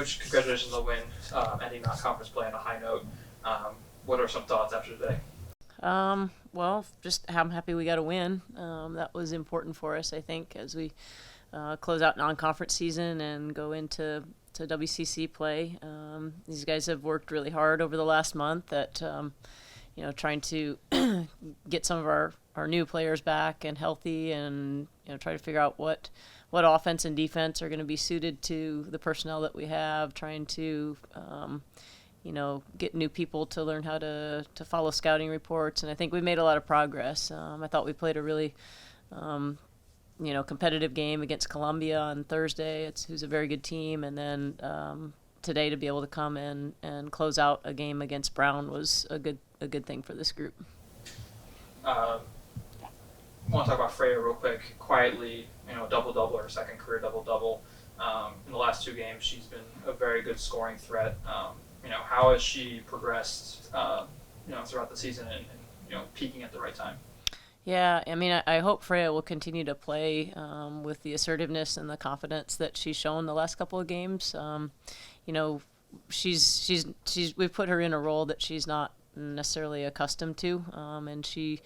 Coach, congratulations on the win, ending non-conference play on a high note. What are some thoughts after today? Well, just I'm happy we got a win. That was important for us, I think, as we close out non-conference season and go into WCC play. These guys have worked really hard over the last month at trying to get some of our new players back and healthy, and try to figure out what offense and defense are going to be suited to the personnel that we have. Trying to get new people to learn how to follow scouting reports, and I think we made a lot of progress. I thought we played a really competitive game against Columbia on Thursday. Who's a very good team, and then today to be able to come in and close out a game against Brown was a good thing for this group. I want to talk about Freya real quick. Quietly, double-double, her second career double-double. In the last two games, she's been a very good scoring threat. How has she progressed, throughout the season and peaking at the right time? Yeah, I mean, I hope Freya will continue to play with the assertiveness and the confidence that she's shown the last couple of games. We've put her in a role that she's not necessarily accustomed to, and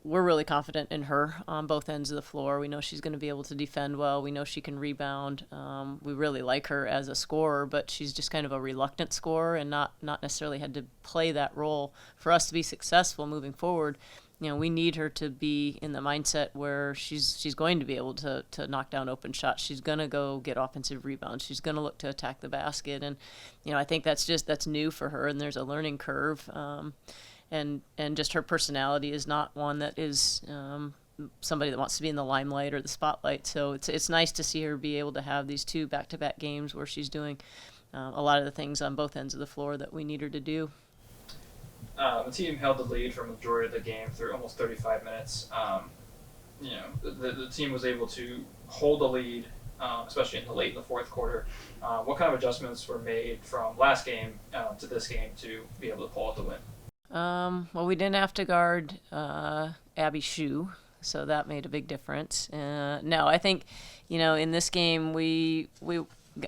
we're really confident in her on both ends of the floor. We know she's going to be able to defend well. We know she can rebound. We really like her as a scorer, but she's just kind of a reluctant scorer and not necessarily had to play that role. For us to be successful moving forward, we need her to be in the mindset where she's going to be able to knock down open shots. She's going to go get offensive rebounds. She's going to look to attack the basket. And, I think that's new for her, and there's a learning curve. And just her personality is not one that is somebody that wants to be in the limelight or the spotlight. So it's nice to see her be able to have these two back-to-back games where she's doing a lot of the things on both ends of the floor that we need her to do. The team held the lead for a majority of the game through almost 35 minutes. The team was able to hold the lead, especially in the fourth quarter. What kind of adjustments were made from last game to this game to be able to pull out the win? Well, we didn't have to guard Abby Shue, so that made a big difference. No, I think, in this game we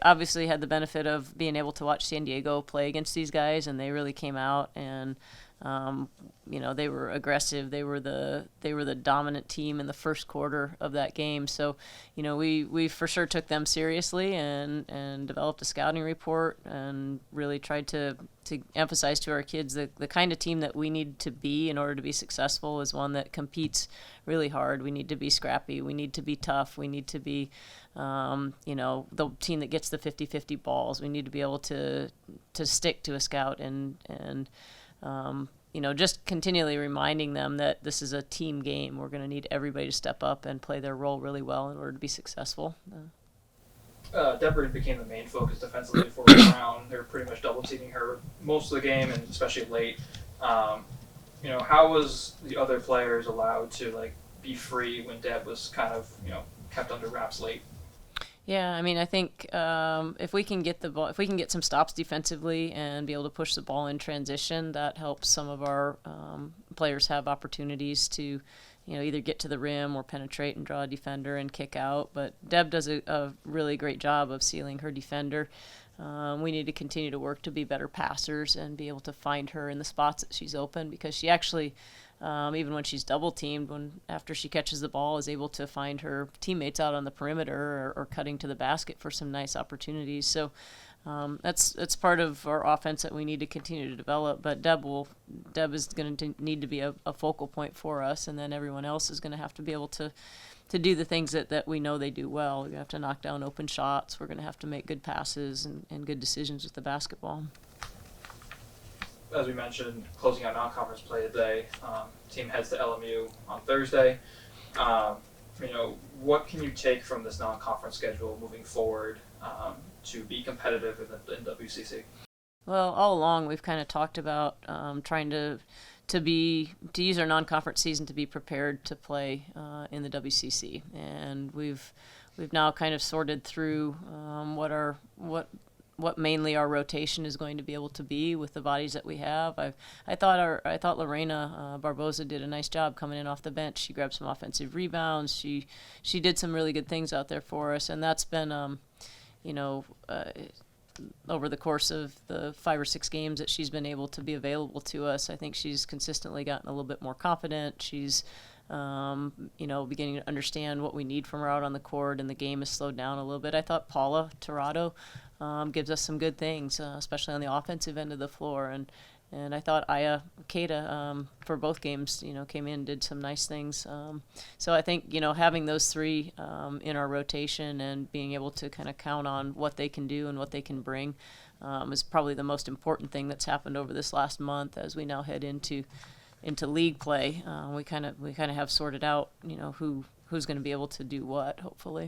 obviously had the benefit of being able to watch San Diego play against these guys, and they really came out and they were aggressive. They were the dominant team in the first quarter of that game. So, we for sure took them seriously and developed a scouting report and really tried to emphasize to our kids that the kind of team that we need to be in order to be successful is one that competes really hard. We need to be scrappy. We need to be tough. We need to be, the team that gets the 50-50 balls. We need to be able to stick to a scout and just continually reminding them that this is a team game. We're going to need everybody to step up and play their role really well in order to be successful. Deborah became the main focus defensively for Brown. They were pretty much double teaming her most of the game, and especially late. How was the other players allowed to be free when Deb was kind of kept under wraps late? Yeah, I mean, I think if we can get the ball, if we can get some stops defensively and be able to push the ball in transition, that helps some of our players have opportunities to, either get to the rim or penetrate and draw a defender and kick out. But Deb does a really great job of sealing her defender. We need to continue to work to be better passers and be able to find her in the spots that she's open, because she actually, even when she's double teamed, after she catches the ball, is able to find her teammates out on the perimeter or cutting to the basket for some nice opportunities. So that's part of our offense that we need to continue to develop. But Deb is going to need to be a focal point for us, and then everyone else is going to have to be able to do the things that we know they do well. We have to knock down open shots. We're going to have to make good passes and good decisions with the basketball. As we mentioned, closing out non-conference play today, team heads to LMU on Thursday. What can you take from this non-conference schedule moving forward to be competitive in WCC? Well, all along we've kind of talked about trying to use our non-conference season to be prepared to play in the WCC, and we've now kind of sorted through what mainly our rotation is going to be able to be with the bodies that we have. I thought Lorena Barboza did a nice job coming in off the bench. She grabbed some offensive rebounds. She did some really good things out there for us, and that's been you know, over the course of the 5 or 6 games that she's been able to be available to us, I think she's consistently gotten a little bit more confident. She's, you know, beginning to understand what we need from her out on the court, and the game has slowed down a little bit. I thought Paula Tirado gives us some good things, especially on the offensive end of the floor. And I thought Aya Keita, for both games, you know, came in, did some nice things. So I think, you know, having those three in our rotation and being able to kind of count on what they can do and what they can bring is probably the most important thing that's happened over this last month as we now head into league play. We kind of have sorted out, you know, who's going to be able to do what, hopefully.